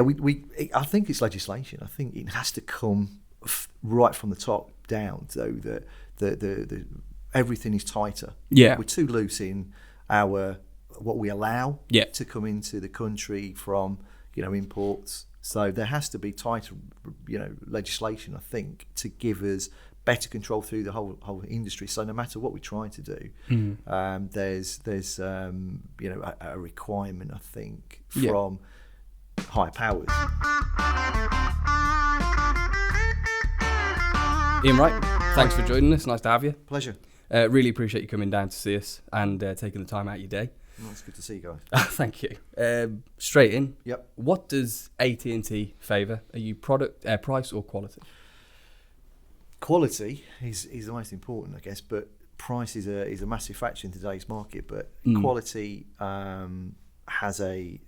I think it's legislation. I think it has to come right from the top down, so that the everything is tighter. Yeah. We're too loose in what we allow to come into the country from imports. So there has to be tighter legislation, I think, to give us better control through the whole industry. So no matter what we try to do, there's a requirement, I think, from higher powers. Ian Wright, thanks for joining us. Nice to have you. Pleasure. Really appreciate you coming down to see us and taking the time out of your day. Well, it's good to see you guys. Thank you. Straight in. Yep. What does AT&T favour? Are you product, price or quality? Quality is the most important, I guess, but price is a massive factor in today's market. But quality has a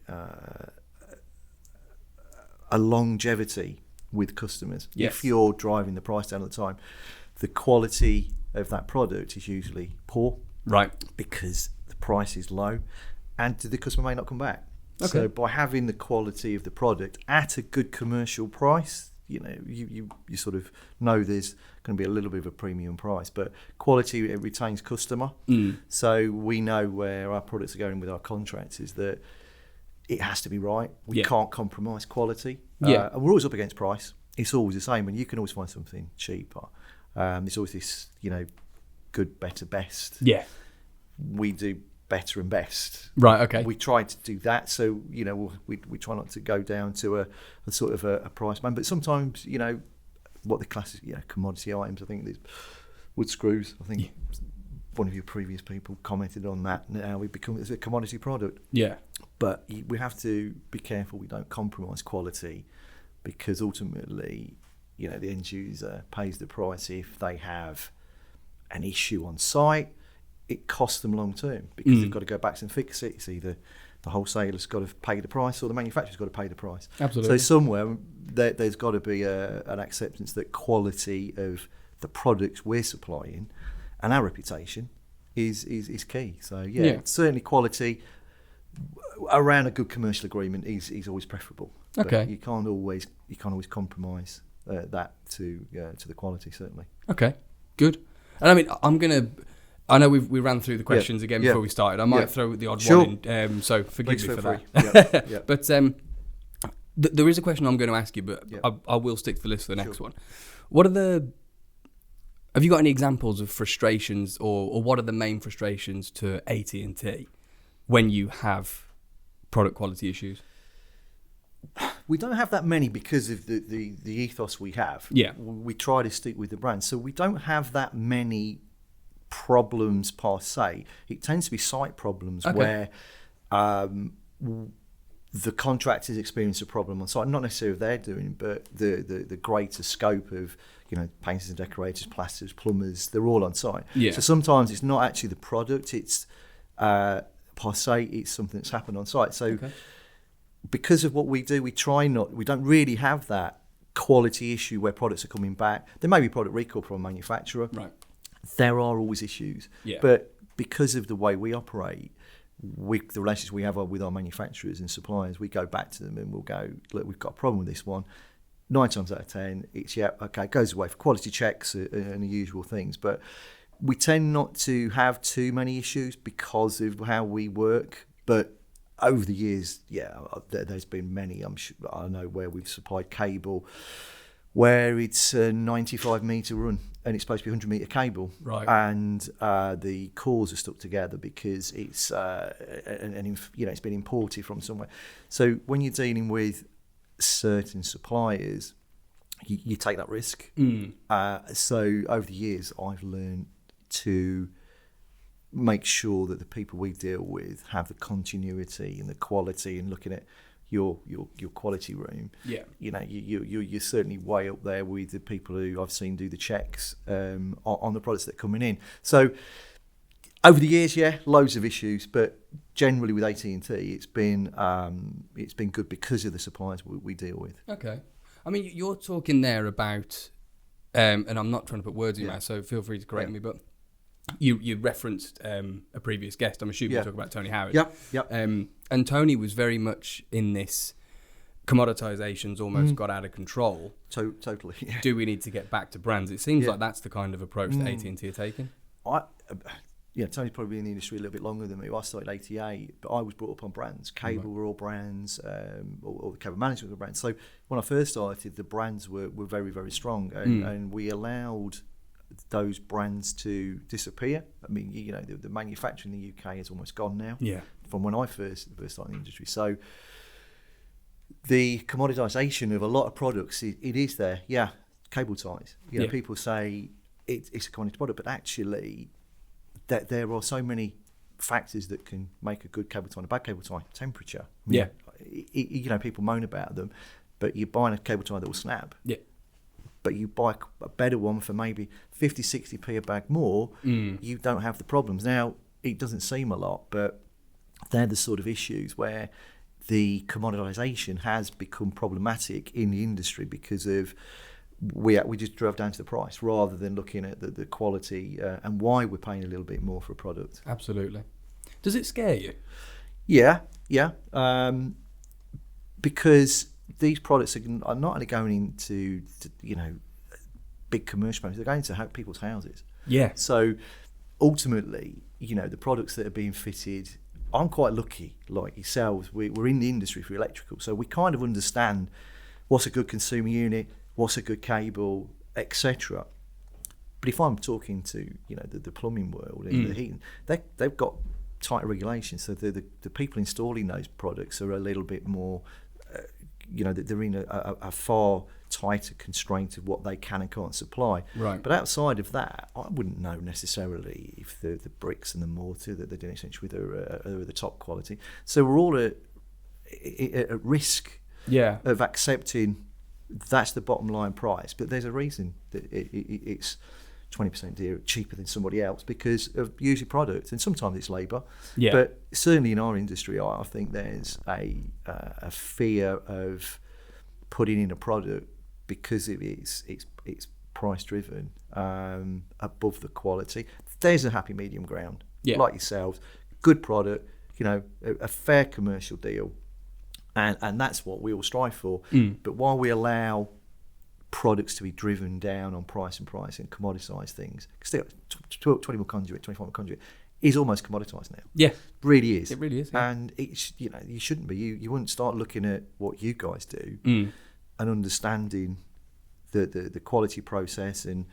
longevity with customers. Yes. If you're driving the price down at the time, the quality of that product is usually poor, right? Because the price is low, and the customer may not come back. Okay. So by having the quality of the product at a good commercial price, you sort of know there's going to be a little bit of a premium price, but quality, it retains customer. So we know where our products are going with our contractors, that it has to be right. We can't compromise quality. And we're always up against price. It's always the same, and you can always find something cheaper. There's always this, good, better, best. Yeah. We do better and best. Right. Okay. We try to do that, so we try not to go down to a sort of a price band. But sometimes, what the classic commodity items. I think there's wood screws. I think one of your previous people commented on that. Now it's a commodity product. Yeah. But we have to be careful we don't compromise quality, because ultimately, the end user pays the price if they have an issue on site. It costs them long term, because they've got to go back and fix it. It's either the wholesaler's got to pay the price or the manufacturer's got to pay the price. Absolutely. So somewhere there's got to be an acceptance that quality of the products we're supplying and our reputation is key. So certainly quality around a good commercial agreement is always preferable. Okay. But you can't always compromise that to the quality, certainly. Okay. Good. And I mean, I know we ran through the questions again before we started. I might throw the odd one in, so forgive me for that. But there is a question I'm going to ask you, but I will stick to the list for the next one. Have you got any examples of frustrations, or what are the main frustrations to AT&T when you have product quality issues? We don't have that many because of the ethos we have. Yeah. We try to stick with the brand. So we don't have that many problems per se. It tends to be site problems where the contractors experience a problem on site, not necessarily they're doing, but the greater scope of painters and decorators, plasterers, plumbers, they're all on site. Yeah. So sometimes it's not actually the product, it's per se it's something that's happened on site. So because of what we do, we don't really have that quality issue where products are coming back. There may be product recall from a manufacturer. Right. There are always issues. Yeah. But because of the way we operate, the relationships we have with our manufacturers and suppliers, we go back to them and we'll go, look, we've got a problem with this one. 9 times out of 10, it's it goes away for quality checks and the usual things. But we tend not to have too many issues because of how we work. But over the years, there's been many. I know where we've supplied cable where it's a 95 metre run and it's supposed to be 100 metre cable, right? And the cores are stuck together because it's it's been imported from somewhere. So when you're dealing with certain suppliers, you take that risk. So over the years, I've learned to make sure that the people we deal with have the continuity and the quality, and looking at your quality room. Yeah, you're certainly way up there with the people who I've seen do the checks on the products that are coming in. So over the years, loads of issues, but generally with AT&T, it's been good because of the suppliers we deal with. Okay, I mean, you're talking there about, and I'm not trying to put words in your mouth, so feel free to correct me, but you referenced a previous guest. I'm assuming you're talking about Tony Howard. Yep. And Tony was very much in this commoditization's almost got out of control. Totally. Yeah. Do we need to get back to brands? It seems like that's the kind of approach that AT&T are taking. Tony's probably been in the industry a little bit longer than me. I started 88, but I was brought up on brands. Cable were all brands, or the cable management were brands. So when I first started, the brands were very, very strong, and we allowed those brands to disappear. I mean, the manufacturing in the UK is almost gone now. Yeah. From when I first started in the industry. So the commoditization of a lot of products, it is there. Yeah, cable ties. People say it's a commodity product, but actually that there are so many factors that can make a good cable tie and a bad cable tie. Temperature. People moan about them, but you're buying a cable tie that will snap. Yeah. But you buy a better one for maybe 50, 60p a bag more, you don't have the problems. Now, it doesn't seem a lot, but they're the sort of issues where the commoditization has become problematic in the industry because of we just drove down to the price rather than looking at the quality and why we're paying a little bit more for a product. Absolutely. Does it scare you? Yeah. Because these products are not only going into big commercial places, they're going to people's houses. Yeah. So ultimately, the products that are being fitted, I'm quite lucky, like yourselves. We're in the industry for electrical, so we kind of understand what's a good consumer unit, what's a good cable, etc. But if I'm talking to the plumbing world and the heating, they've got tighter regulations. So the people installing those products are a little bit more, they're in a far tighter constraint of what they can and can't supply. Right. But outside of that, I wouldn't know necessarily if the bricks and the mortar that they're doing essentially with are the top quality. So we're all at risk of accepting that's the bottom line price. But there's a reason that it's 20% cheaper than somebody else because of usually product, and sometimes it's labour. Yeah. But certainly in our industry, I think there's a fear of putting in a product because it's price driven above the quality. There's a happy medium ground, like yourselves, good product, a fair commercial deal, and that's what we all strive for. But while we allow products to be driven down on price and commoditise things, because 20mm conduit, 24mm conduit is almost commoditised now. Yeah, really is. It really is. Yeah. And it's you shouldn't be. You wouldn't start looking at what you guys do and understanding the quality process and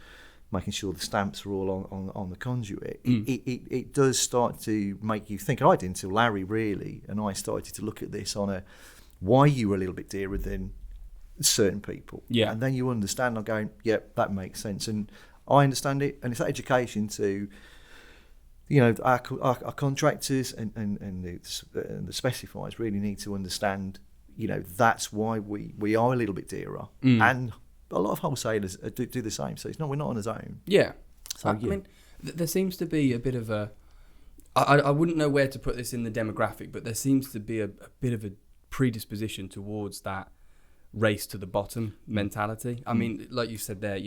making sure the stamps are all on the conduit. It does start to make you think. I didn't until Larry really, and I started to look at this on why you were a little bit dearer than certain people. Yeah. And then you understand, I'm going, yep, that makes sense. And I understand it, and it's that education to our contractors and the specifiers really need to understand, that's why we are a little bit dearer. And a lot of wholesalers do the same. So we're not on his own. Yeah. So, I mean, there seems to be a bit of a... I wouldn't know where to put this in the demographic, but there seems to be a bit of a predisposition towards that race to the bottom mentality. I mean, like you said there,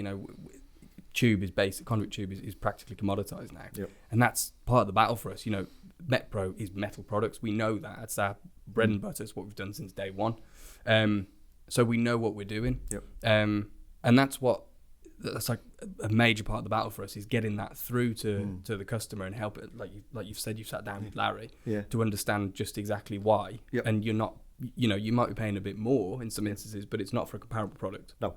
tube is basic, conduit tube is practically commoditized now. Yep. And that's part of the battle for us. Metpro is metal products. We know that. It's our bread and butter. It's what we've done since day one. So we know what we're doing. Yep. And that's like a major part of the battle for us, is getting that through to the customer and help it. Like you've said, you've sat down with Larry to understand just exactly why. Yep. And you're not, you might be paying a bit more in some instances, but it's not for a comparable product. No.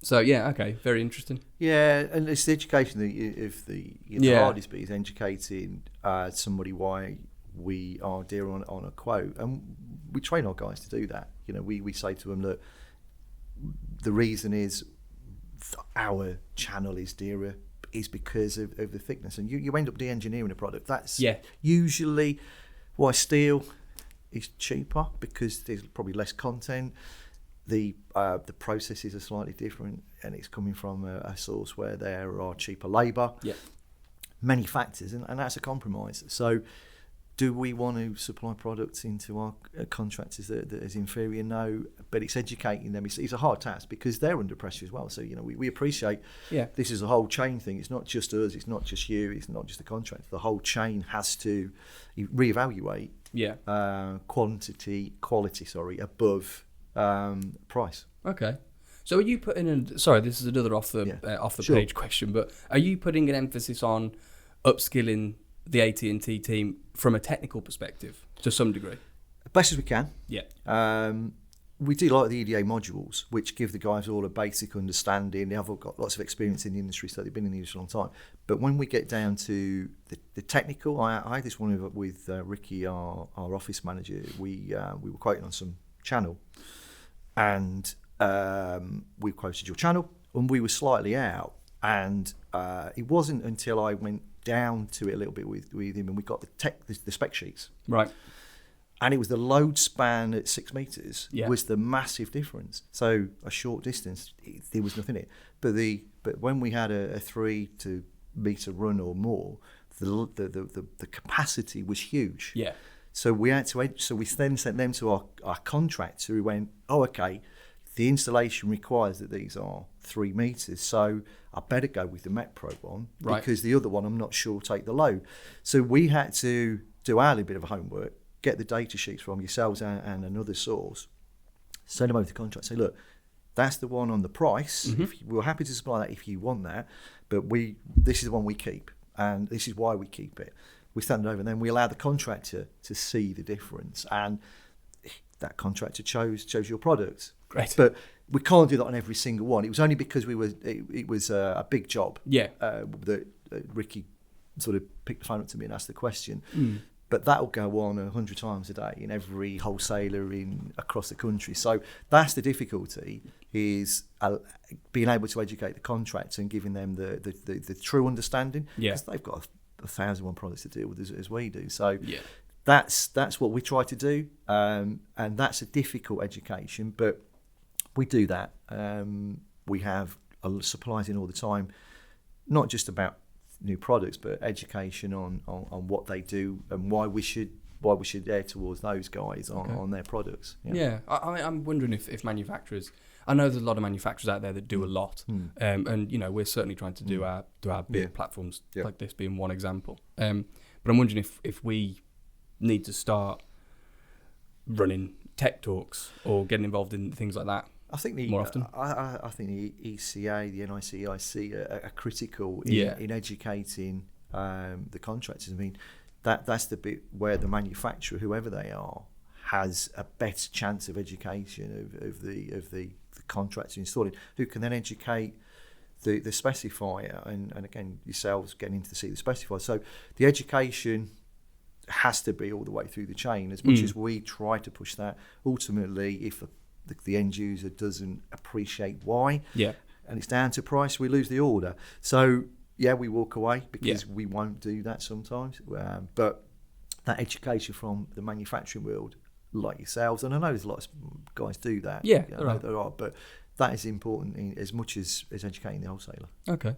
So okay, very interesting. Yeah, and it's the education the hardest bit is educating somebody why we are dearer on a quote, and we train our guys to do that. We say to them that the reason is our channel is dearer is because of the thickness, and you end up de-engineering a product. That's usually why steel is cheaper, because there's probably less content. The processes are slightly different, and it's coming from a source where there are cheaper labour. Yeah, many factors, and that's a compromise. So, do we want to supply products into our contractors that is inferior? No, but it's educating them. It's a hard task because they're under pressure as well. So we appreciate this is a whole chain thing. It's not just us. It's not just you. It's not just the contractor. The whole chain has to reevaluate quality above price. Okay. So are you putting in? Sorry, this is another off the page question, but are you putting an emphasis on upskilling the AT&T team from a technical perspective to some degree? Best as we can. Yeah. We do like the EDA modules, which give the guys all a basic understanding. They've all got lots of experience in the industry, so they've been in the industry a long time. But when we get down to the technical, I had this one with Ricky, our office manager. We were quoting on some channel, and we quoted your channel, and we were slightly out. And it wasn't until I went down to it a little bit with him, and we got the spec sheets. Right. And it was the load span at 6 meters was the massive difference. So a short distance, there was nothing in it. But when we had a 3 meter run or more, the capacity was huge. Yeah. So we had to. So we then sent them to our contractor, who went, "Oh, okay, the installation requires that these are 3 meters. So I better go with the Metpro one, because the other one I'm not sure will take the load." So we had to do our little bit of homework, get the data sheets from yourselves and another source, send them over to the contract, say, look, that's the one on the price. Mm-hmm. We're happy to supply that if you want that, but this is the one we keep, and this is why we keep it. We send it over, and then we allow the contractor to see the difference, and that contractor chose your product. Great. But we can't do that on every single one. It was only because it was a big job that Ricky sort of picked the phone up to me and asked the question. But that will go on 100 times a day in every wholesaler across the country. So that's the difficulty, is being able to educate the contractor and giving them the true understanding. Because they've got 1,001 products to deal with as we do. So that's what we try to do. And that's a difficult education, but we do that. We have supplies in all the time, not just about new products, but education on what they do and why we should err towards those guys on their products. I'm wondering if manufacturers, I know there's a lot of manufacturers out there that do a lot, and we're certainly trying to do our bit, platforms like this being one example, but I'm wondering if we need to start running tech talks or getting involved in things like that. I think more often. I think the ECA, the NICIC are critical in educating the contractors. I mean, that's the bit where the manufacturer, whoever they are, has a better chance of education of the contractor installing, who can then educate the specifier, and again yourselves getting into see the specifier. So the education has to be all the way through the chain. As much as we try to push that, ultimately, if the end user doesn't appreciate why, and it's down to price, we lose the order. So we walk away because we won't do that sometimes. But that education from the manufacturing world, like yourselves, and I know there's a lot of guys do that. There are, but that is important as much as educating the wholesaler. Okay,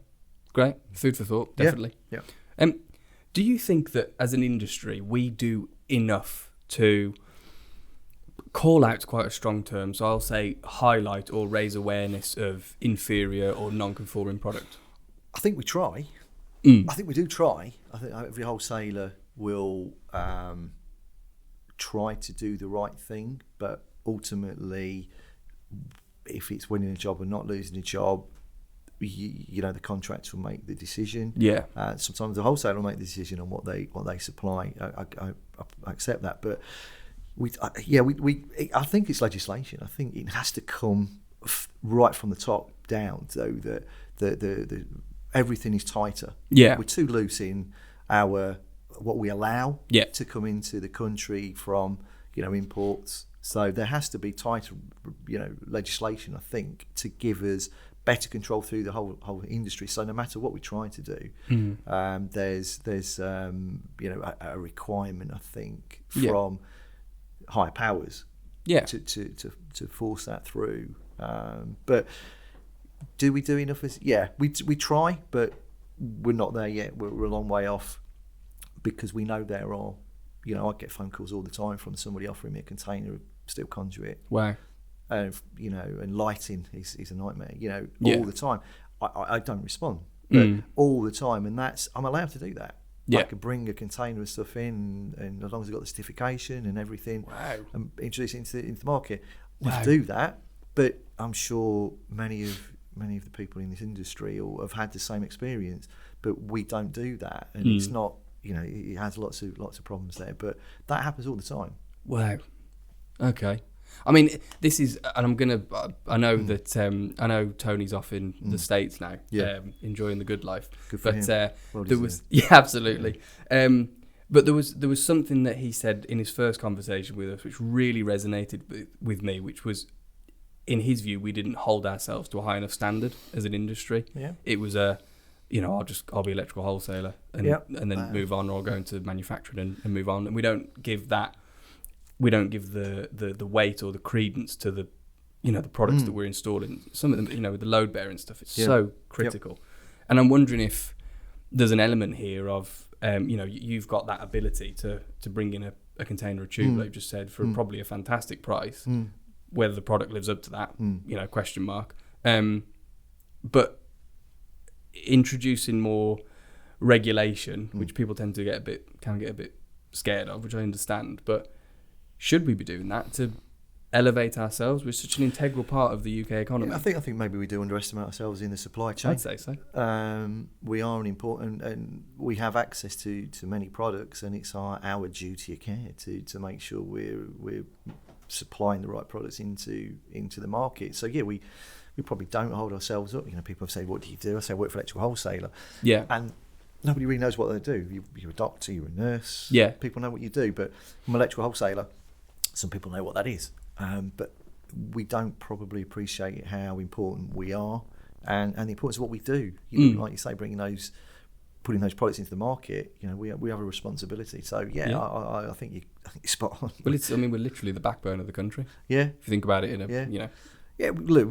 great. Food for thought, definitely. Yeah. Do you think that as an industry we do enough to call out quite a strong term, so I'll say highlight or raise awareness of inferior or non-conforming product? I think we try. I think we do try. I think every wholesaler will try to do the right thing, but ultimately, if it's winning a job or not losing a job, the contractor will make the decision. Sometimes the wholesaler will make the decision on what they supply. I accept that, but I think it's legislation. I think it has to come right from the top down, so that the everything is tighter. We're too loose in what we allow to come into the country from imports. So there has to be tighter legislation, I think, to give us better control through the whole industry. So no matter what we try to do, there's a requirement, I think, from higher powers to force that through. But do we do enough? We try, but we're not there yet. We're a long way off, because we know there are, I get phone calls all the time from somebody offering me a container of steel conduit. Wow. And lighting is a nightmare, all the time. I don't respond, but all the time, and I'm allowed to do that. I could bring a container of stuff in, and as long as I've got the certification and everything, and introduce it into the market, to do that. But I'm sure many of the people in this industry all have had the same experience, but we don't do that, and it's not, it has lots of problems there, but that happens all the time. Wow. Okay. I mean, this is, and I'm gonna. I know that I know Tony's off in the States now, enjoying the good life. Good for him. Well, there was, absolutely. But there was something that he said in his first conversation with us, which really resonated with me, which was, in his view, we didn't hold ourselves to a high enough standard as an industry. Yeah. It was I'll be electrical wholesaler and then move on, or I'll go into manufacturing and move on, and we don't give the weight or the credence to the the products that we're installing. Some of them, with the load bearing stuff, it's so critical. And I'm wondering if there's an element here of you've got that ability to bring in a container of tube, like you just said, for probably a fantastic price. Whether the product lives up to that, question mark. But introducing more regulation, which people tend to get a bit scared of, which I understand, but should we be doing that to elevate ourselves? We're such an integral part of the UK economy. Yeah, I think maybe we do underestimate ourselves in the supply chain. I'd say so. We are an important, and we have access to many products, and it's our duty of care to make sure we're supplying the right products into the market. So we probably don't hold ourselves up. People have said, "What do you do?" I say, "I work for electrical wholesaler." Yeah, and nobody really knows what they do. You're a doctor, you're a nurse. Yeah, people know what you do, but I'm an electrical wholesaler. Some people know what that is, but we don't probably appreciate how important we are and the importance of what we do. Like you say, putting those products into the market. We have a responsibility. So I think you're spot on. Well, we're literally the backbone of the country. Yeah, if you think about it Yeah, look,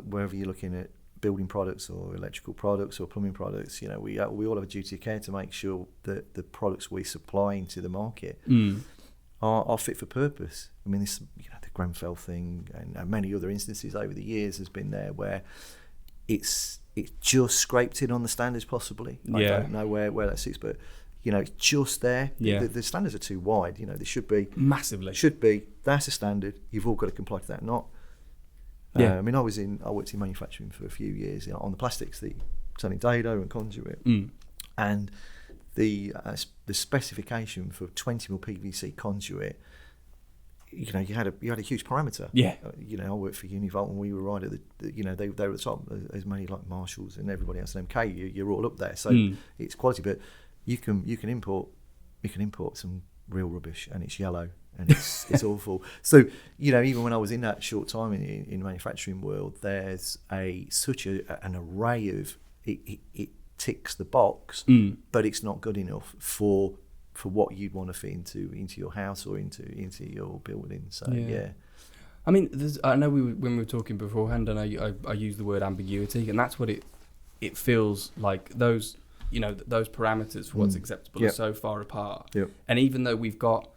wherever you're looking at building products or electrical products or plumbing products, we all have a duty of care to make sure that the products we supply into the market are fit for purpose. This, the Grenfell thing and many other instances over the years has been there where it's just scraped in on the standards possibly. I don't know where that sits, but it's just there. The standards are too wide. They should be massively. That's a standard. You've all got to comply to that. Not. I worked in manufacturing for a few years on the plastics, selling dado and conduit, and the specification for 20mm PVC conduit. You had a huge parameter. Yeah. I worked for Univolt, and we were right at they were at the top. As many like Marshalls and everybody else in MK. You're all up there, so it's quality. But you can import some real rubbish, and it's yellow. And it's awful. So even when I was in that short time in the manufacturing world, there's such an array of it ticks the box, but it's not good enough for what you'd want to fit into your house or into your building. So I know when we were talking beforehand, and I used the word ambiguity, and that's what it feels like. Those those parameters for what's acceptable are so far apart. Yep. And even though we've got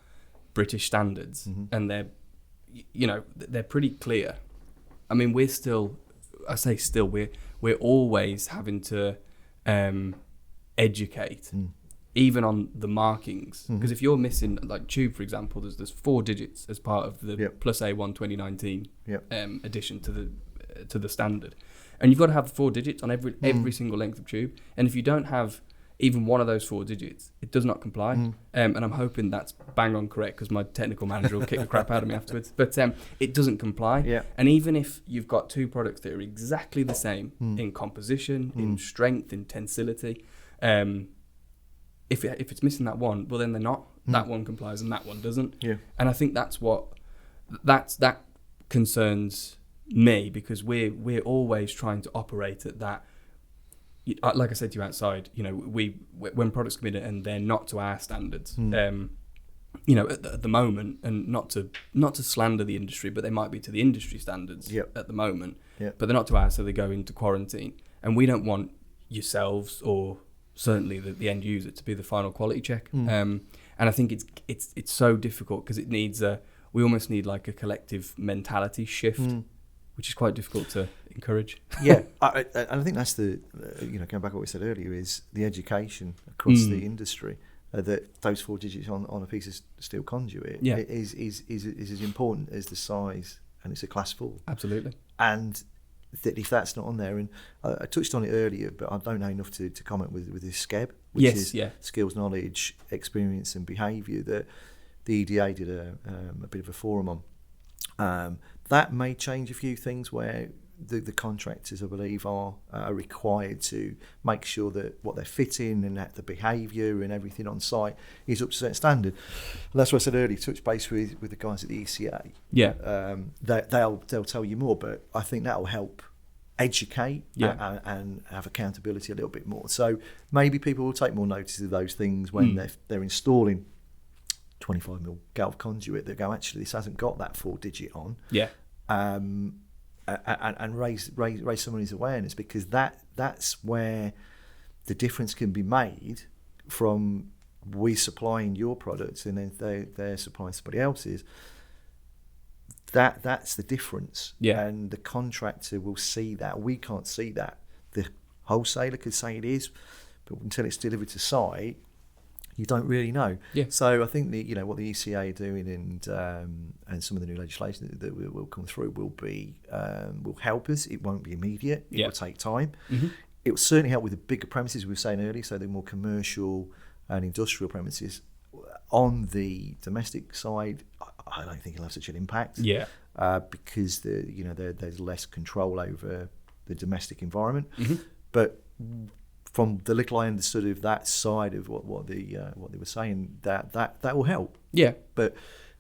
British standards and they're pretty clear. We're still, we're always having to educate even on the markings, because if you're missing, like tube for example, there's 4 digits as part of the Plus A1 2019 addition to the standard, and you've got to have 4 digits on every single length of tube, and if you don't have even one of those 4 digits, it does not comply. And I'm hoping that's bang on correct, because my technical manager will kick the crap out of me afterwards. But it doesn't comply. Yeah. And even if you've got 2 products that are exactly the same in composition, in strength, in tensility, if it's missing that one, well then they're not. That one complies and that one doesn't. Yeah. And I think that concerns me, because we're always trying to operate at that. Like I said to you outside, when products come in and they're not to our standards, at the moment, and not to slander the industry, but they might be to the industry standards at the moment, but they're not to ours, so they go into quarantine, and we don't want yourselves or certainly the end user to be the final quality check. And I think it's so difficult, because it needs we almost need like a collective mentality shift, which is quite difficult to encourage. Yeah, I think that's the going back to what we said earlier, is the education across the industry, that those 4 digits on a piece of steel conduit is as important as the size and it's a class 4. Absolutely. And that if that's not on there, and I touched on it earlier, but I don't know enough to comment with this SCEB, which is skills, knowledge, experience and behaviour, that the EDA did a bit of a forum on. That may change a few things where the contractors, I believe, are required to make sure that what they're fitting and that the behaviour and everything on site is up to a certain standard. And that's what I said earlier, touch base with the guys at the ECA. Yeah. They'll tell you more, but I think that'll help educate and have accountability a little bit more. So maybe people will take more notice of those things when they're installing 25mm galv conduit. They go, actually, this hasn't got that 4-digit on. Yeah. And raise somebody's awareness, because that's where the difference can be made from we supplying your products and then they're supplying somebody else's. That's the difference. Yeah. And the contractor will see that. We can't see that. The wholesaler could say it is, but until it's delivered to site, you don't really know. Yeah. So I think what the ECA are doing and some of the new legislation that will come through will help us. It won't be immediate. It will take time. Mm-hmm. It will certainly help with the bigger premises we were saying earlier, so the more commercial and industrial premises. On the domestic side, I don't think it'll have such an impact. Yeah. Because there's less control over the domestic environment. Mm-hmm. But from the little I understood of that side of what they were saying, that will help. Yeah. But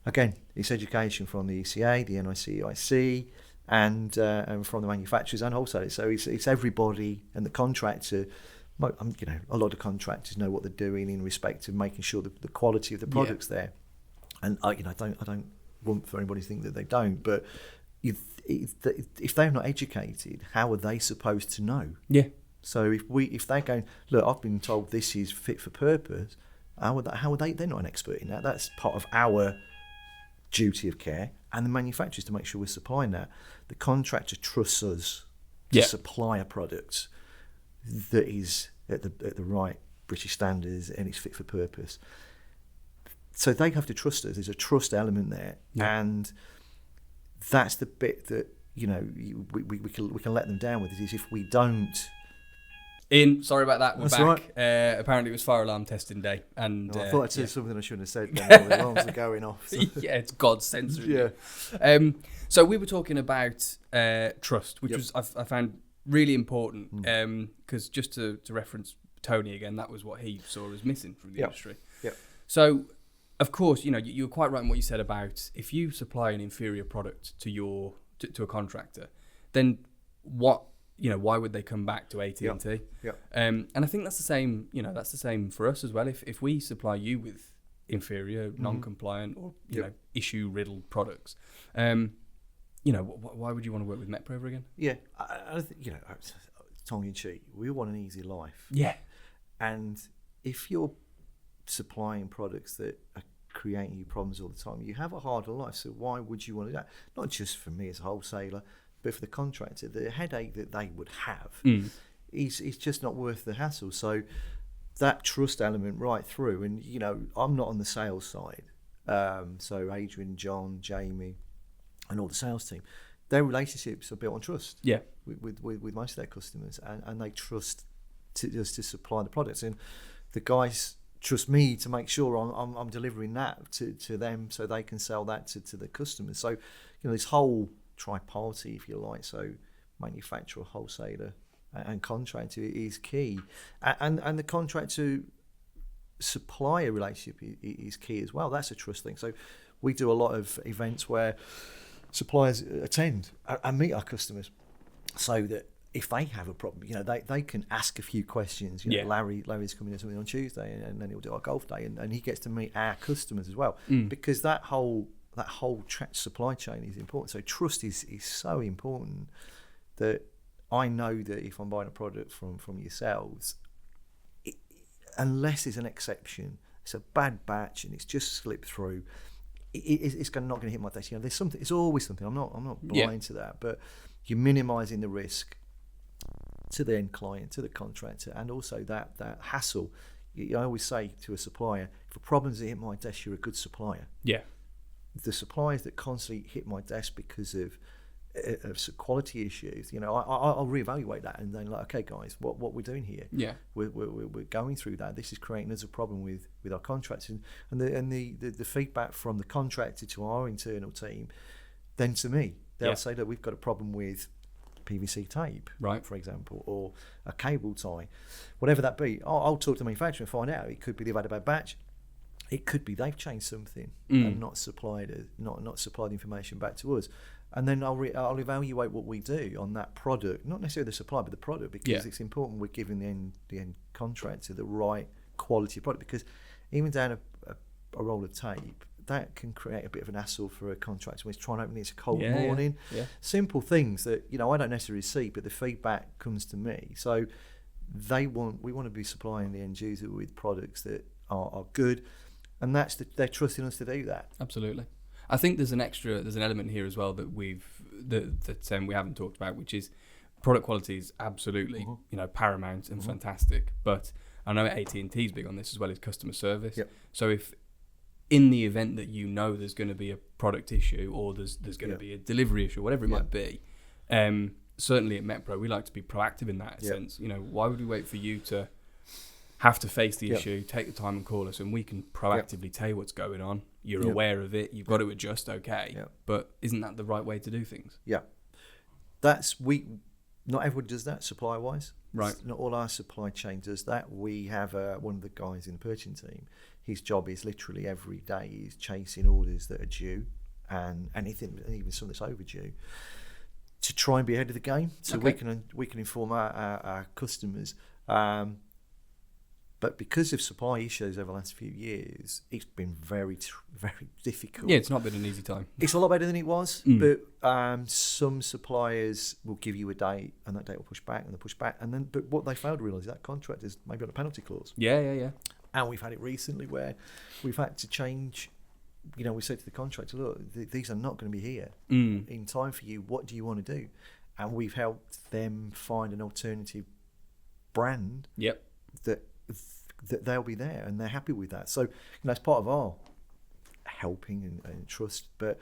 again, it's education from the ECA, the NIC, and from the manufacturers and wholesalers. So it's everybody, and the contractor. A lot of contractors know what they're doing in respect of making sure that the quality of the product's there. And I don't want for anybody to think that they don't. But if they're not educated, how are they supposed to know? Yeah. So if they're going, look, I've been told this is fit for purpose, how are they? They're not an expert in that. That's part of our duty of care, and the manufacturers to make sure we're supplying that. The contractor trusts us to supply a product that is at the right British standards and it's fit for purpose. So they have to trust us. There's a trust element there, and that's the bit that we can let them down with. Is if we don't. Ian, sorry about that. We're That's back. Right. Apparently, it was fire alarm testing day, and I thought I'd said something I shouldn't have said. Then the alarms are going off. So. Yeah, it's God's censoring. Yeah. So we were talking about trust, which was I found really important. Because just to reference Tony again, that was what he saw as missing from the industry. Yeah. So, of course, you were quite right in what you said about if you supply an inferior product to a contractor, then why would they come back to AT&T? Yeah. And I think that's the same. That's the same for us as well. If we supply you with inferior, non-compliant, or issue-riddled products, why would you want to work with Metpro ever again? Yeah, I think tongue in cheek. We want an easy life. Yeah. And if you're supplying products that are creating you problems all the time, you have a harder life. So why would you want to do that? Not just for me as a wholesaler, but for the contractor, the headache that they would have is just not worth the hassle. So that trust element right through, and I'm not on the sales side. So Adrian, John, Jamie, and all the sales team, their relationships are built on trust. Yeah, with most of their customers, and they trust us to supply the products, and the guys trust me to make sure I'm delivering that to them, so they can sell that to the customers. So this whole tripartite, if you like, so manufacturer, wholesaler and contractor is key, and the contractor supplier relationship is key as well. That's a trust thing. So we do a lot of events where suppliers attend and meet our customers, so that if they have a problem, they can ask a few questions. Larry's coming in something on Tuesday, and then he'll do our golf day, and he gets to meet our customers as well, because that whole supply chain is important. So trust is so important, that I know that if I'm buying a product from yourselves, unless it's an exception, it's a bad batch and it's just slipped through, it's not going to hit my desk. There's something. It's always something. I'm not blind to that, but you're minimising the risk to the end client, to the contractor, and also that hassle. I always say to a supplier, if a problem's hit my desk, you're a good supplier. Yeah. the suppliers that constantly hit my desk because of quality issues, I'll reevaluate that and then okay guys, what we're doing here, we're going through that. This is creating us a problem with our contractors, and the feedback from the contractor to our internal team, then to me, they'll say that we've got a problem with PVC tape, right, for example, or a cable tie, whatever that be. I'll talk to the manufacturer and find out. It could be they've had a bad batch. It could be they've changed something and not supplied information back to us. And then I'll evaluate what we do on that product, not necessarily the supply, but the product, because it's important we're giving the end contractor the right quality product. Because even down a roll of tape, that can create a bit of an hassle for a contractor when he's trying to open it. It's a cold morning. Yeah. Simple things that I don't necessarily see, but the feedback comes to me. So we want to be supplying the end user with products that are good, and they're trusting us to do that. Absolutely. I think there's an element here as well that we haven't talked about, which is product quality is absolutely paramount and fantastic. But I know AT&T is big on this as well as customer service. Yep. So if in the event that there's going to be a product issue or there's going to be a delivery issue, whatever it might be, certainly at Metpro we like to be proactive in that sense. Why would we wait for you to have to face the issue, take the time and call us, and we can proactively tell you what's going on. You're aware of it. You've got to adjust, but isn't that the right way to do things? Yeah. Not everyone does that supply-wise. Right. Not all our supply chain does that. We have one of the guys in the purchasing team. His job is literally every day is chasing orders that are due and even some that's overdue, to try and be ahead of the game, so we can inform our customers. But because of supply issues over the last few years, it's been very, very difficult. Yeah, it's not been an easy time. It's a lot better than it was, but some suppliers will give you a date, and that date will push back, and they'll push back. But what they fail to realise is that contractors maybe on a penalty clause. Yeah. And we've had it recently where we've had to change. We said to the contractor, look, these are not going to be here in time for you. What do you want to do? And we've helped them find an alternative brand that they'll be there, and they're happy with that. So that's part of our helping and trust. But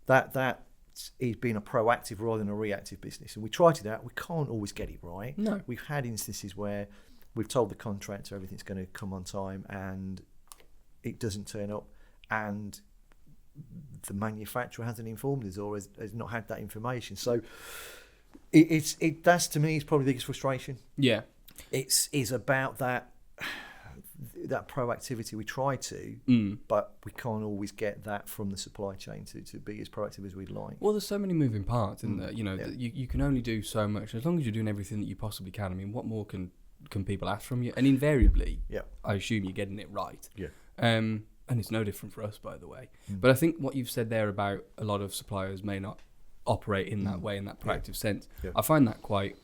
that is being a proactive rather than a reactive business. And we try to do that. We can't always get it right. No. We've had instances where we've told the contractor everything's going to come on time and it doesn't turn up, and the manufacturer hasn't informed us or has not had that information. So that's, to me, is probably the biggest frustration. Yeah. It's about that proactivity. We try to, but we can't always get that from the supply chain to be as proactive as we'd like. Well, there's so many moving parts, isn't there? You can only do so much as long as you're doing everything that you possibly can. I mean, what more can people ask from you? And invariably, I assume you're getting it right. Yeah. And it's no different for us, by the way. But I think what you've said there about a lot of suppliers may not operate in that way, in that proactive sense, I find that quite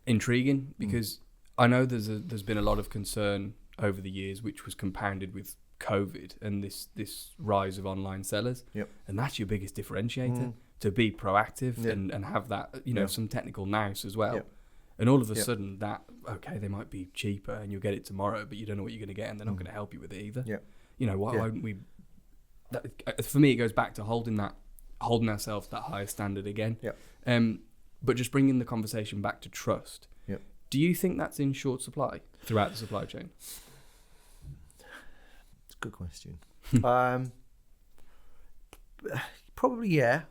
intriguing, because I know there's been a lot of concern over the years, which was compounded with COVID and this rise of online sellers. And that's your biggest differentiator, to be proactive and have that, some technical nous as well. And all of a sudden they might be cheaper and you'll get it tomorrow, but you don't know what you're going to get, and they're not going to help you with it either. Why won't we? For me, it goes back to holding ourselves that higher standard again. But just bringing the conversation back to trust. Do you think that's in short supply throughout the supply chain? It's a good question. Probably, yeah.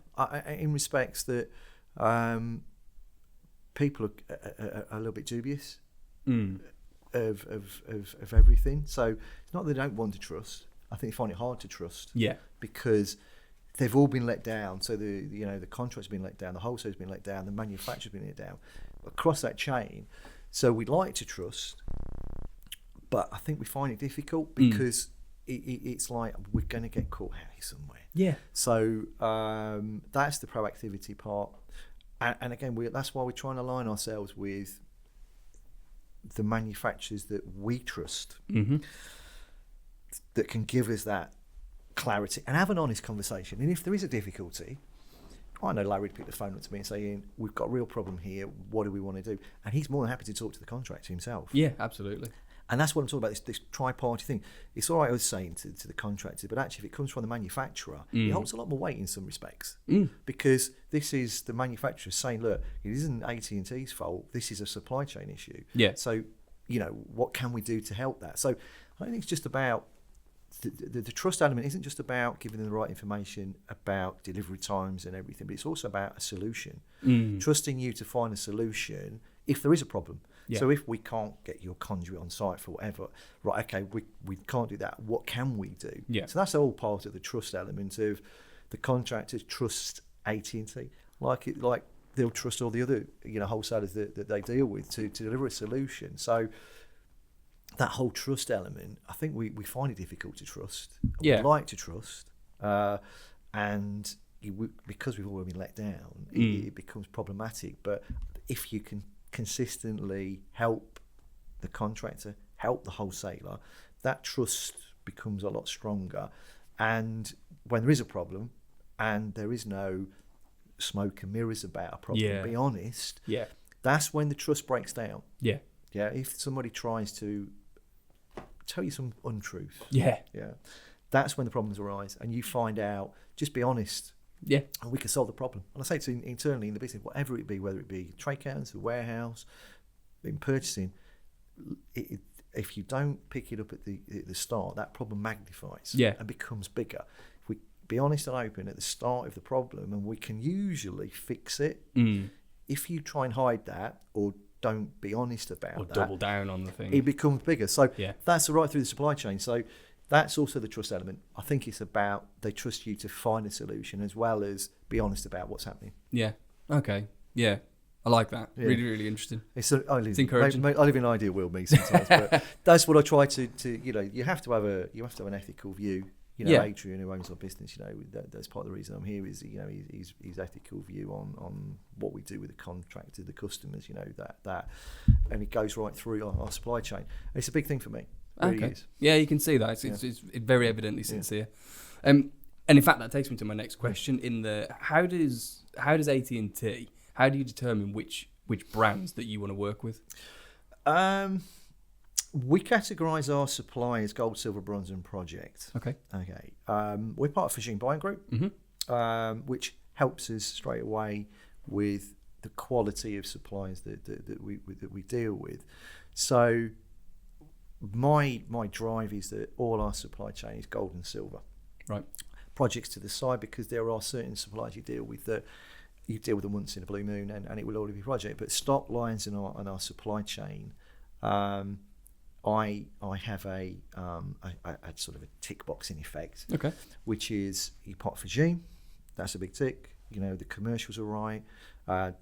In respects that people are a little bit dubious of everything. So it's not that they don't want to trust. I think they find it hard to trust. Yeah. Because they've all been let down. So the contract's been let down, the wholesaler's been let down, the manufacturer's been let down, across that chain. So we'd like to trust, but I think we find it difficult because it's like we're going to get caught out somewhere. Yeah. So that's the proactivity part. And again, that's why we're trying to align ourselves with the manufacturers that we trust, that can give us that clarity and have an honest conversation. And if there is a difficulty, I know Larry would pick the phone up to me and say, Ian, we've got a real problem here. What do we want to do? And he's more than happy to talk to the contractor himself. Yeah, absolutely. And that's what I'm talking about, this tri-party thing. It's all right, I was saying to the contractor, but actually if it comes from the manufacturer, it holds a lot more weight in some respects. Because this is the manufacturer saying, look, it isn't AT&T's fault, this is a supply chain issue. Yeah. So, what can we do to help that? So I think it's just about, the trust element isn't just about giving them the right information about delivery times and everything, but it's also about a solution. Trusting you to find a solution if there is a problem. Yeah. So if we can't get your conduit on site for whatever, right, okay, we can't do that. What can we do? Yeah. So that's all part of the trust element of the contractors trust AT&T, like they'll trust all the other wholesalers that they deal with to deliver a solution. So that whole trust element, I think we find it difficult to trust. Yeah. We'd like to trust, and because we've already been let down, it becomes problematic. But if you can consistently help the contractor, help the wholesaler, that trust becomes a lot stronger. And when there is a problem and there is no smoke and mirrors about a problem, be honest, that's when the trust breaks down. Yeah. If somebody tries to tell you some untruth, that's when the problems arise, and you find out, just be honest. Yeah, and we can solve the problem. And I say to internally in the business, whatever it be, whether it be trade accounts, a warehouse, in purchasing, if you don't pick it up at the start, that problem magnifies and becomes bigger. If we be honest and open at the start of the problem, and we can usually fix it. If you try and hide that or don't be honest about or that, double down on the thing, it becomes bigger. So that's right through the supply chain. So that's also the trust element. I think it's about they trust you to find a solution as well as be honest about what's happening. Yeah. Okay. Yeah. I like that. Yeah. Really, really interesting. It's encouraging. I live in an ideal world, me sometimes, but that's what I try to. You have to have an ethical view. Adrian, who owns our business, that's part of the reason I'm here. Is his ethical view on what we do with the contractor, the customers. That, and it goes right through our supply chain. And it's a big thing for me. Really is. Yeah, you can see that. It's very evidently sincere. And in fact, that takes me to my next question. How does AT&T? How do you determine which brands that you want to work with? We categorise our suppliers gold, silver, bronze, and project. Okay. We're part of Fishing Buying Group, which helps us straight away with the quality of suppliers that we deal with. So my drive is that all our supply chain is gold and silver. Right. Projects to the side, because there are certain suppliers you deal with that you deal with them once in a blue moon, and it will already be project. But stock lines in our supply chain, I have a sort of a tick box in effect. Okay. Which is you pot for Gene, that's a big tick. The commercials are right.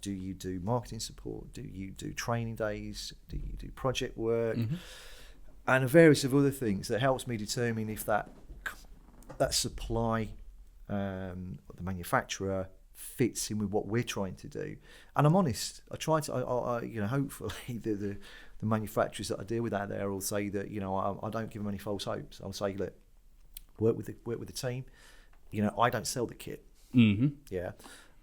Do you do marketing support? Do you do training days? Do you do project work? And a various of other things that helps me determine if that supply, the manufacturer, fits in with what we're trying to do. And I'm honest. I try to. Hopefully the manufacturers that I deal with out there will say that I don't give them any false hopes. I'll say, look, work with the team. I don't sell the kit. Yeah,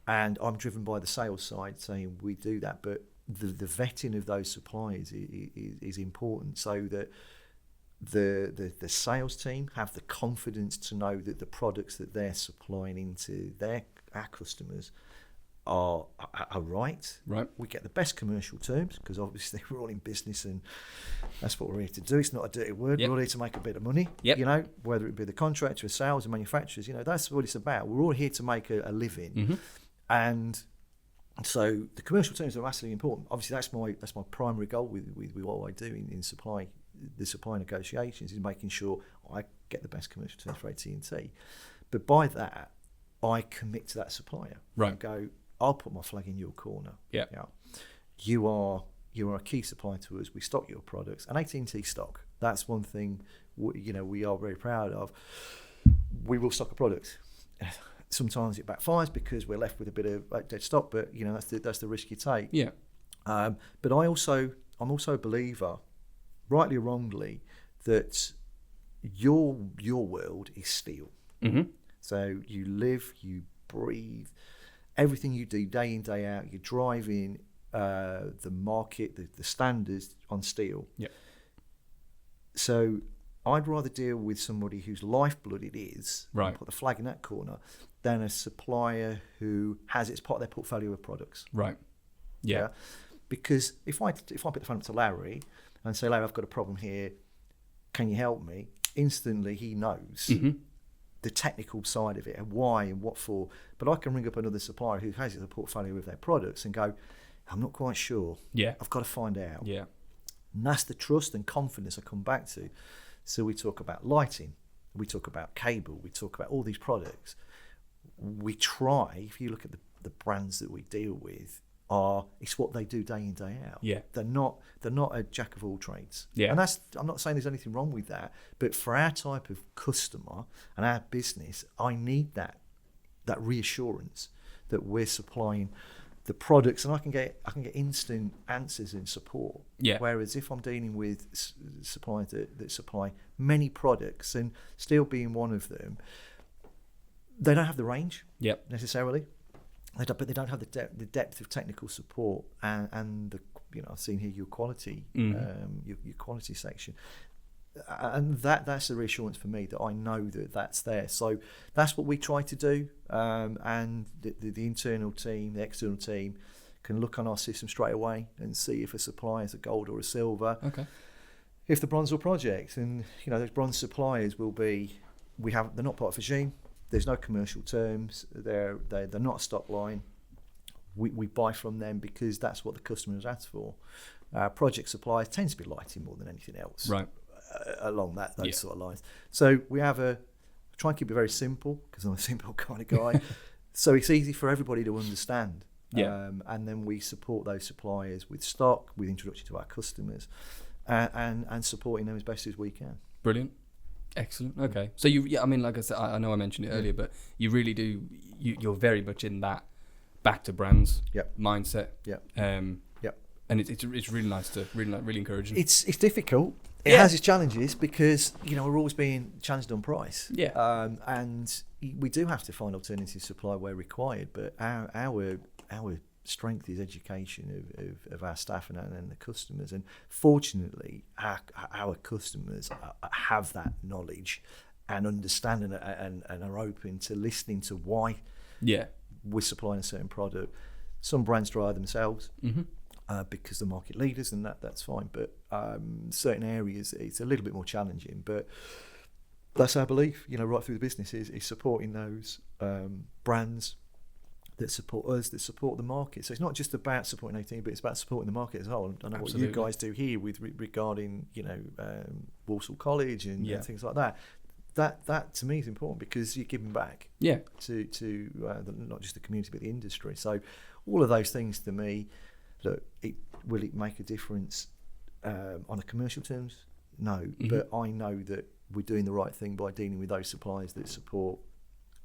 and I'm driven by the sales side, saying we do that, but the vetting of those suppliers is important, so that the sales team have the confidence to know that the products that they're supplying into our customers are right. We get the best commercial terms, because obviously we're all in business and that's what we're here to do. It's not a dirty word. We're all here to make a bit of money. Whether it be the contractor, sales, and manufacturers, that's what it's about. We're all here to make a living. And so the commercial terms are massively important. Obviously, that's my primary goal with what I do in supply negotiations, is making sure I get the best commercial terms for AT&T. But by that, I commit to that supplier. Right. I go, I'll put my flag in your corner. Yeah. You are a key supplier to us. We stock your products, and AT&T stock. That's one thing we are very proud of. We will stock a product. Sometimes it backfires because we're left with a bit of dead stock, but that's the risk you take. Yeah. But I'm also a believer, rightly or wrongly, that your world is steel. So you live, you breathe, everything you do day in, day out. You're driving the market, the standards on steel. Yeah. So I'd rather deal with somebody whose lifeblood it is, right, and put the flag in that corner, than a supplier who has it as part of their portfolio of products. Right. Yeah. Because if I put the phone up to Larry and say, Larry, I've got a problem here, can you help me? Instantly he knows the technical side of it and why and what for. But I can ring up another supplier who has it as a portfolio of their products and go, I'm not quite sure. Yeah. I've got to find out. Yeah. And that's the trust and confidence I come back to. So we talk about lighting, we talk about cable, we talk about all these products. We try, if you look at the brands that we deal with, it's what they do day in, day out. Yeah. They're not a jack of all trades. Yeah. And I'm not saying there's anything wrong with that, but for our type of customer and our business, I need that reassurance that we're supplying the products, and I can get instant answers and support. Yeah. Whereas if I'm dealing with suppliers that supply many products, and steel being one of them, they don't have the range necessarily. But they don't have the depth of technical support and the, I've seen here your quality your quality section, and that's the reassurance for me that I know that's there. So that's what we try to do, and the internal team, the external team, can look on our system straight away and see if a supplier is a gold or a silver. Okay. If the bronze or project, and those bronze suppliers they're not part of a regime. There's no commercial terms. They're not a stock line. We buy from them because that's what the customer has asked for. Project suppliers tends to be lighting more than anything else. Right. Along those sort of lines. So we try and keep it very simple because I'm a simple kind of guy. So it's easy for everybody to understand. Yeah. And then we support those suppliers with stock, with introduction to our customers, and supporting them as best as we can. Brilliant. Excellent. Okay. So like I said, I know I mentioned it earlier, but you really do. You're very much in that back to brands mindset. Yep. And it's really nice to really encouraging. It's difficult. It has its challenges because we're always being challenged on price. Yeah. And we do have to find alternative supply where required. But our strength is education of our staff and the customers, and fortunately our customers have that knowledge and understanding and are open to listening to why we're supplying a certain product. Some brands drive themselves because they're market leaders, and that's fine, but certain areas it's a little bit more challenging, but that's our belief right through the business is supporting those brands that support us, that support the market. So it's not just about supporting AT&T, but it's about supporting the market as a whole. I know what you guys do here with regarding Walsall College and things like that. That to me is important because you're giving back to not just the community but the industry. So all of those things to me, look, will it make a difference on a commercial terms? No, but I know that we're doing the right thing by dealing with those suppliers that support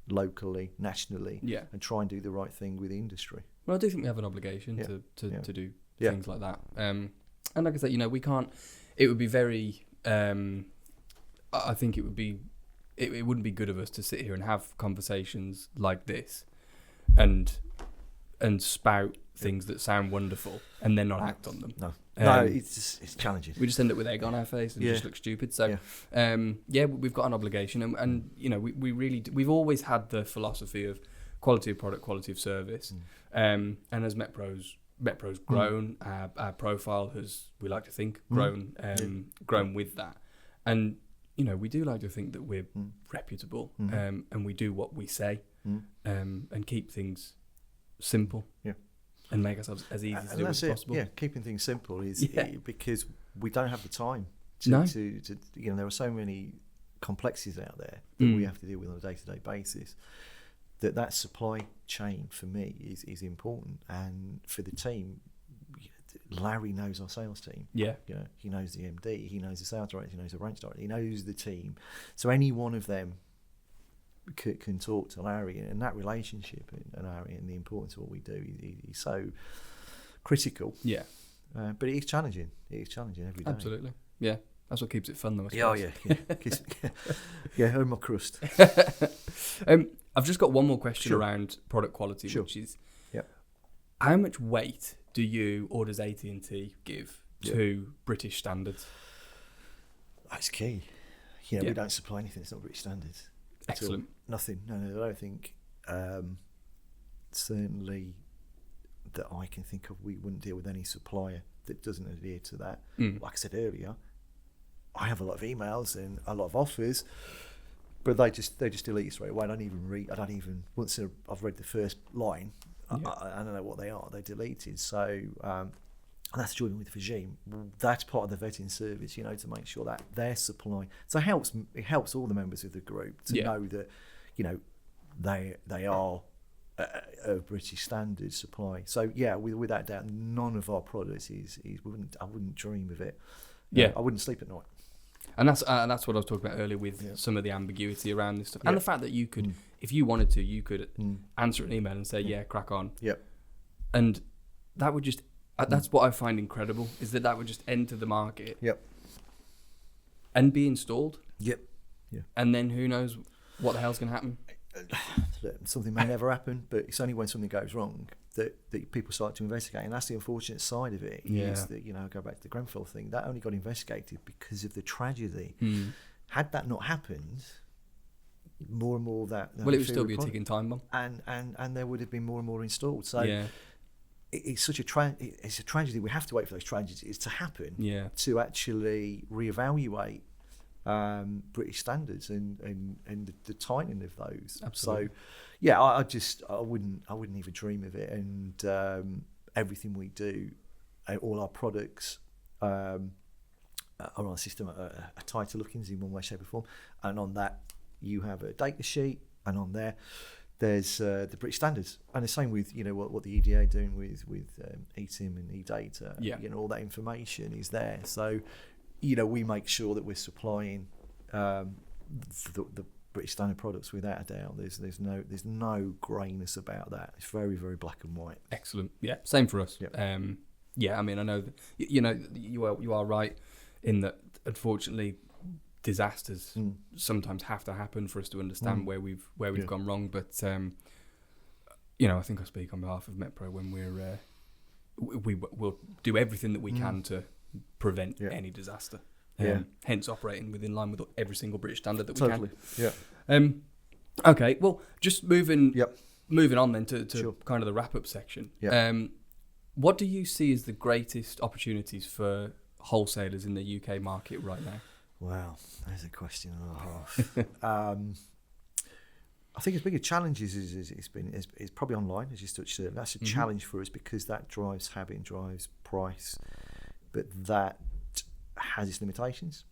locally, nationally, and try and do the right thing with the industry. Well, I do think we have an obligation to do things like that. And like I said, we can't. It would be very. I think it would be. It wouldn't be good of us to sit here and have conversations like this, and spout things that sound wonderful and then not act on them. No, it's challenging. We just end up with egg on our face and just look stupid. So, we've got an obligation, and we really we've always had the philosophy of quality of product, quality of service, and as Metpro's grown, our profile has, we like to think, grown with that, and we do like to think that we're reputable, and we do what we say, and keep things simple. Yeah. And make ourselves as easy to do as possible. Yeah, keeping things simple is because we don't have the time to there are so many complexities out there that we have to deal with on a day-to-day basis. That supply chain for me is important, and for the team, Larry knows our sales team. Yeah, he knows the MD, he knows the sales director, he knows the branch director, he knows the team. So any one of them can talk to Larry, and that relationship and Larry and the importance of what we do is so critical. Yeah, but it is challenging. It is challenging every day. Absolutely. Yeah, that's what keeps it fun, though. Earn my crust. I've just got one more question around product quality, which is, how much weight do you or does AT&T give to British standards? That's key. We don't supply anything that's not British standards. Excellent. Nothing. No, I don't think. Certainly, that I can think of, we wouldn't deal with any supplier that doesn't adhere to that. Like I said earlier, I have a lot of emails and a lot of offers, but they just delete it straight away. I don't even read. Once I've read the first line, I don't know what they are. They're deleted. So. And that's joining with the regime. That's part of the vetting service, to make sure that their supply. So it helps all the members of the group to know that, they are a British standard supply. So without doubt, none of our products is I wouldn't dream of it. I wouldn't sleep at night. And that's what I was talking about earlier with some of the ambiguity around this stuff, and the fact that you could, if you wanted to, you could answer an email and say, crack on. And that would just. That's what I find incredible, is that would just enter the market. And be installed. And then who knows what the hell's going to happen. Something may never happen, but it's only when something goes wrong that people start to investigate. And that's the unfortunate side of it. Is that, go back to the Grenfell thing, that only got investigated because of the tragedy. Had that not happened, more and more of that... Well, it would still be a ticking time bomb. And there would have been more and more installed. So... It's such a tragedy. We have to wait for those tragedies to happen to actually reevaluate British standards and the tightening of those. Absolutely. So, I wouldn't even dream of it. And everything we do, all our products are on a system, a title lookings in one way, shape, or form. And on that, you have a data sheet, and on there's the British standards, and the same with what the EDA are doing with eTIM and eData. All that information is there. So we make sure that we're supplying the British standard products without a doubt. There's no greyness about that. It's very, very black and white. Excellent. Yeah, same for us. I mean, I know that you are right in that. Unfortunately, disasters sometimes have to happen for us to understand where we've gone wrong. But I think I speak on behalf of Metpro when we will do everything that we can to prevent any disaster. Hence operating within line with every single British standard that we can. Okay, well, just moving on then to kind of the wrap up section. What do you see as the greatest opportunities for wholesalers in the UK market right now? Wow, there's a question and a half. I think as big a challenge is probably online, as you touched on. That's a challenge for us because that drives habit and drives price, but that has its limitations.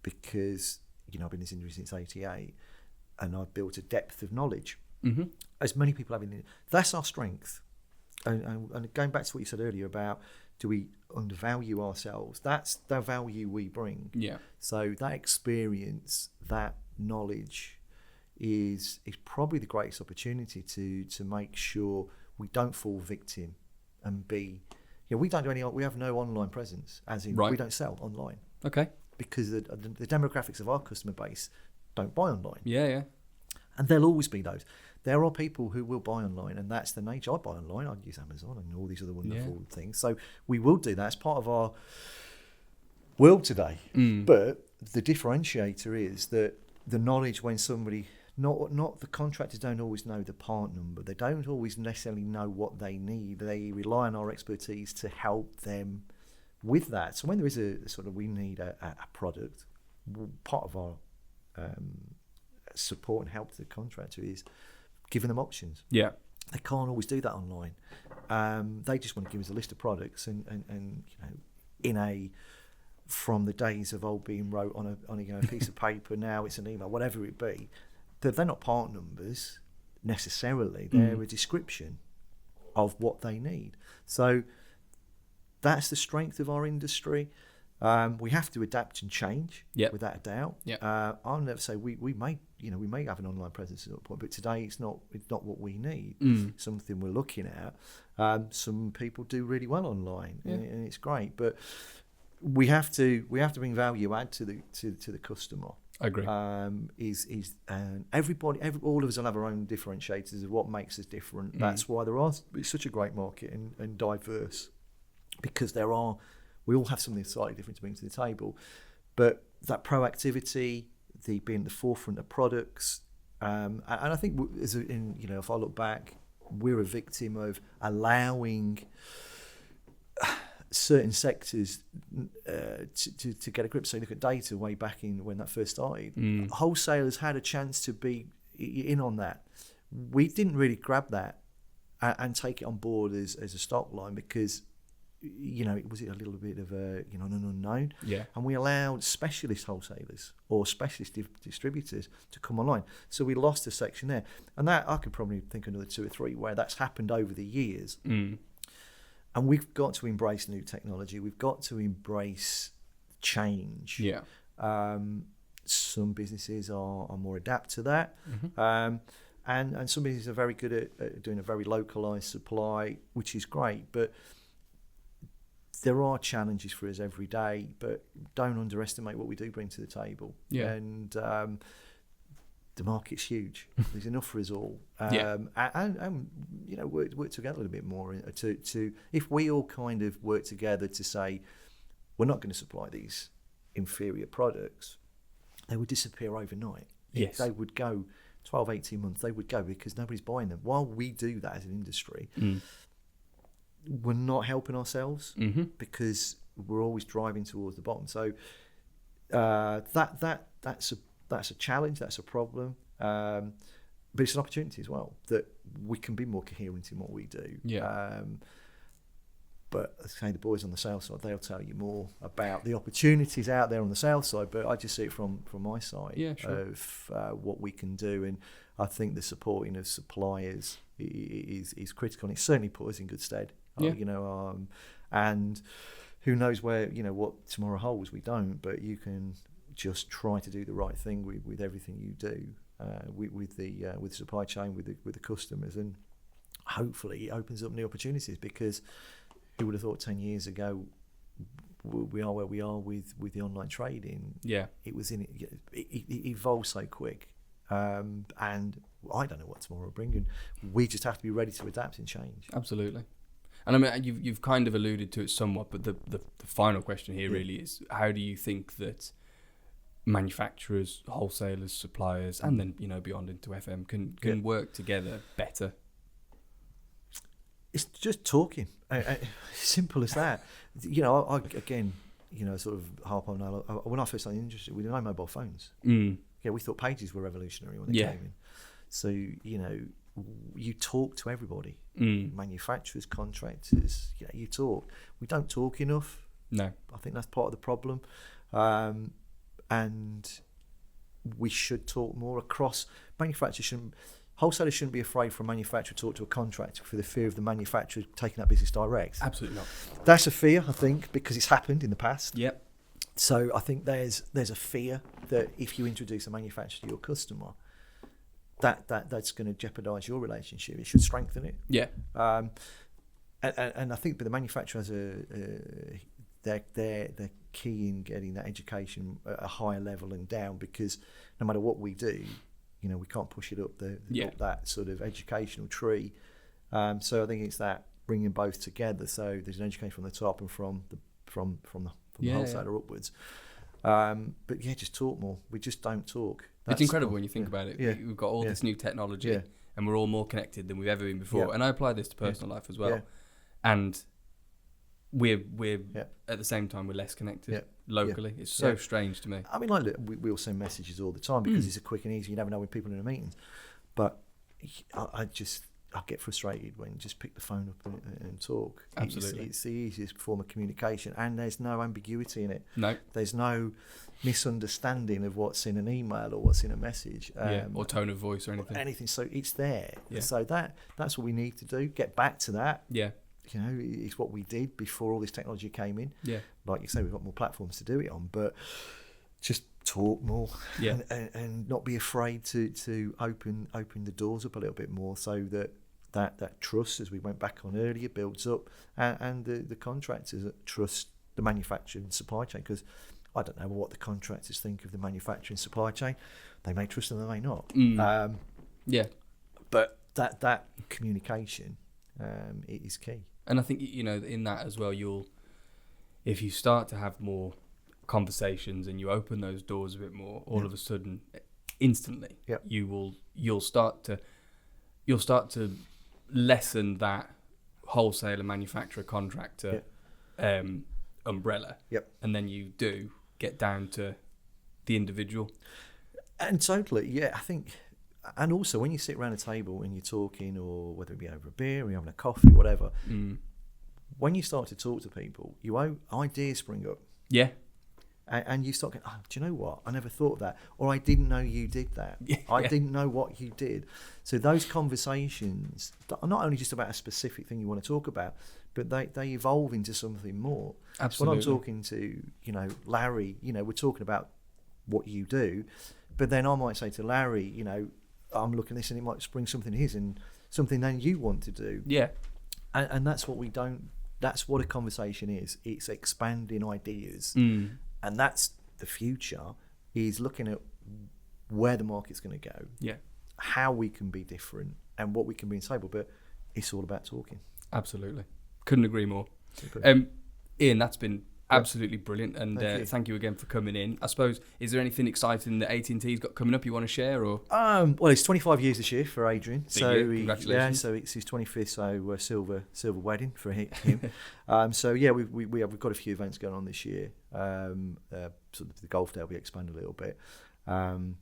Because I've been in this industry since '88, and I've built a depth of knowledge, as many people have. That's our strength. And going back to what you said earlier about, do we undervalue ourselves? That's the value we bring. So that experience, that knowledge is probably the greatest opportunity to make sure we don't fall victim and be... we don't do we have no online presence, as in we don't sell online. Okay. Because the demographics of our customer base don't buy online. And there'll always be those. There are people who will buy online, and that's the nature. I buy online. I use Amazon and all these other wonderful things. So we will do that. It's part of our world today. But the differentiator is that the knowledge when somebody, not the contractors don't always know the part number. They don't always necessarily know what they need. They rely on our expertise to help them with that. So when there is a sort of, we need a product, part of our support and help to the contractor is giving them options. They can't always do that online. They just want to give us a list of products and from the days of old being wrote on a piece of paper, now it's an email, whatever it be. They're not part numbers necessarily. They're a description of what they need. So that's the strength of our industry. We have to adapt and change, without a doubt. I'll never say we may have an online presence at a point, but today it's not what we need. Something we're looking at. Some people do really well online, and it's great, but we have to bring value add to the customer. I agree. Everybody, all of us will have our own differentiators of what makes us different. That's why it's such a great market and diverse, because we all have something slightly different to bring to the table. But that proactivity, the being at the forefront of products, and I think if I look back, we're a victim of allowing certain sectors to get a grip. So you look at data way back in when that first started. Wholesalers had a chance to be in on that. We didn't really grab that and take it on board as a stock line because, it was a little bit of an unknown. Yeah. And we allowed specialist wholesalers or specialist distributors to come online. So we lost a section there. And that I could probably think another 2 or 3 where that's happened over the years. And we've got to embrace new technology. We've got to embrace change. Yeah. Some businesses are more adapt to that. And some businesses are very good at doing a very localized supply, which is great. But there are challenges for us every day, but don't underestimate what we do bring to the table. Yeah. And the market's huge. There's enough for us all. And work together a little bit more to if we all kind of work together to say we're not going to supply these inferior products, they would disappear overnight. Yes. They would go 12, 18 months, they would go because nobody's buying them. While we do that as an industry, we're not helping ourselves because we're always driving towards the bottom. So that's a challenge, that's a problem, but it's an opportunity as well that we can be more coherent in what we do. Yeah. But as I say, the boys on the sales side, they'll tell you more about the opportunities out there on the sales side. But I just see it from my side of what we can do, and I think the supporting of suppliers is critical. And it certainly put us in good stead. And who knows where what tomorrow holds? We don't. But you can just try to do the right thing with everything you do with the supply chain, with the customers, and hopefully it opens up new opportunities because. Who would have thought 10 years ago we are where we are with the online trading? Yeah, it evolved so quick, and I don't know what tomorrow will bring, and we just have to be ready to adapt and change. Absolutely. And I mean, you've kind of alluded to it somewhat, but the final question here really is: how do you think that manufacturers, wholesalers, suppliers, and then beyond into FM can work together better? It's just talking. Simple as that. I again, sort of harp on that. When I first started in the industry, we didn't have mobile phones. Yeah, we thought pages were revolutionary when they came in. So, you talk to everybody. Manufacturers, contractors, you talk. We don't talk enough. No. I think that's part of the problem. And we should talk more across. Wholesalers shouldn't be afraid for a manufacturer to talk to a contractor for the fear of the manufacturer taking that business direct. Absolutely not. That's a fear, I think, because it's happened in the past. Yep. So I think there's a fear that if you introduce a manufacturer to your customer, that's going to jeopardise your relationship. It should strengthen it. Yeah. And I think, but the manufacturer has they're key in getting that education at a higher level and down, because no matter what we do, we can't push it up up that sort of educational tree. So I think it's that bringing both together. So there's an education from the top and from the wholesaler upwards. But just talk more. We just don't talk. It's incredible when you think about it. We've got all this new technology, and we're all more connected than we've ever been before. And I apply this to personal life as well. And we're at the same time we're less connected locally. It's so strange to me. I mean, look, we all send messages all the time because it's a quick and easy. You never know when people are in a meeting. But I get frustrated when you just pick the phone up and talk. Absolutely. It's the easiest form of communication, and there's no ambiguity in it. No. There's no misunderstanding of what's in an email or what's in a message. Or tone of voice or anything. So it's there. Yeah. So that's what we need to do. Get back to that. Yeah. It's what we did before all this technology came in. Yeah. Like you say, we've got more platforms to do it on, but just talk more and not be afraid to open the doors up a little bit more, so that trust, as we went back on earlier, builds up, and the contractors trust the manufacturing supply chain, because I don't know what the contractors think of the manufacturing supply chain. They may trust them, they may not. But that communication it is key. And I think in that as well, if you start to have more conversations and you open those doors a bit more, all of a sudden, instantly, you'll start to lessen that wholesaler, manufacturer, contractor umbrella, and then you do get down to the individual. And totally, I think. And also, when you sit around a table and you're talking, or whether it be over a beer or you're having a coffee, whatever, when you start to talk to people, ideas spring up. Yeah. And you start going, oh, do you know what? I never thought of that. Or I didn't know you did that. I didn't know what you did. So those conversations are not only just about a specific thing you want to talk about, but they evolve into something more. Absolutely. When I'm talking to, Larry, we're talking about what you do, but then I might say to Larry, I'm looking at this and it might spring something his and something then you want to do. Yeah. And that's what that's what a conversation is. It's expanding ideas. And that's the future, is looking at where the market's going to go, how we can be different and what we can be in table. But it's all about talking. Absolutely. Couldn't agree more. Ian, that's been absolutely brilliant. And thank you again for coming in. I suppose, is there anything exciting that AT&T's got coming up you want to share? Or well, it's 25 years this year for Adrian. Congratulations. So it's his 25th, so silver wedding for him. We've got a few events going on this year. Sort of the golf day will be expanded a little bit. And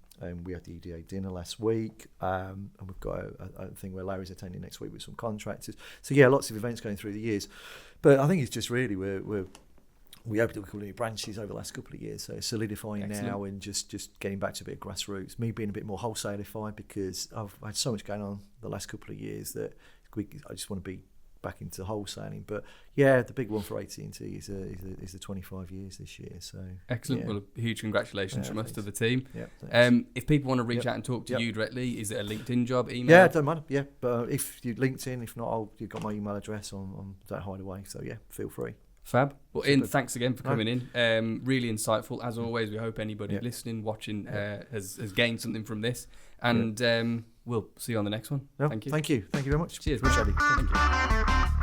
we had the EDA dinner last week, and we've got a thing where Larry's attending next week with some contractors. So lots of events going through the years. But I think it's just really we opened up a couple of new branches over the last couple of years, so solidifying now and just getting back to a bit of grassroots. Me being a bit more wholesalified because I've had so much going on the last couple of years that I just want to be back into wholesaling. But the big one for AT&T is the 25 years this year. So excellent. Well, huge congratulations from us to the team. If people want to reach out and talk to you directly, is it a LinkedIn job, email? Yeah, don't matter. Yeah, but if you LinkedIn, if not, you've got my email address on Don't Hide Away. So feel free. Fab. Well, Ian, thanks again for coming in. Really insightful. As always, we hope anybody listening, watching has gained something from this. And we'll see you on the next one. Thank you. Thank you very much. Cheers. Appreciate it. Thank you.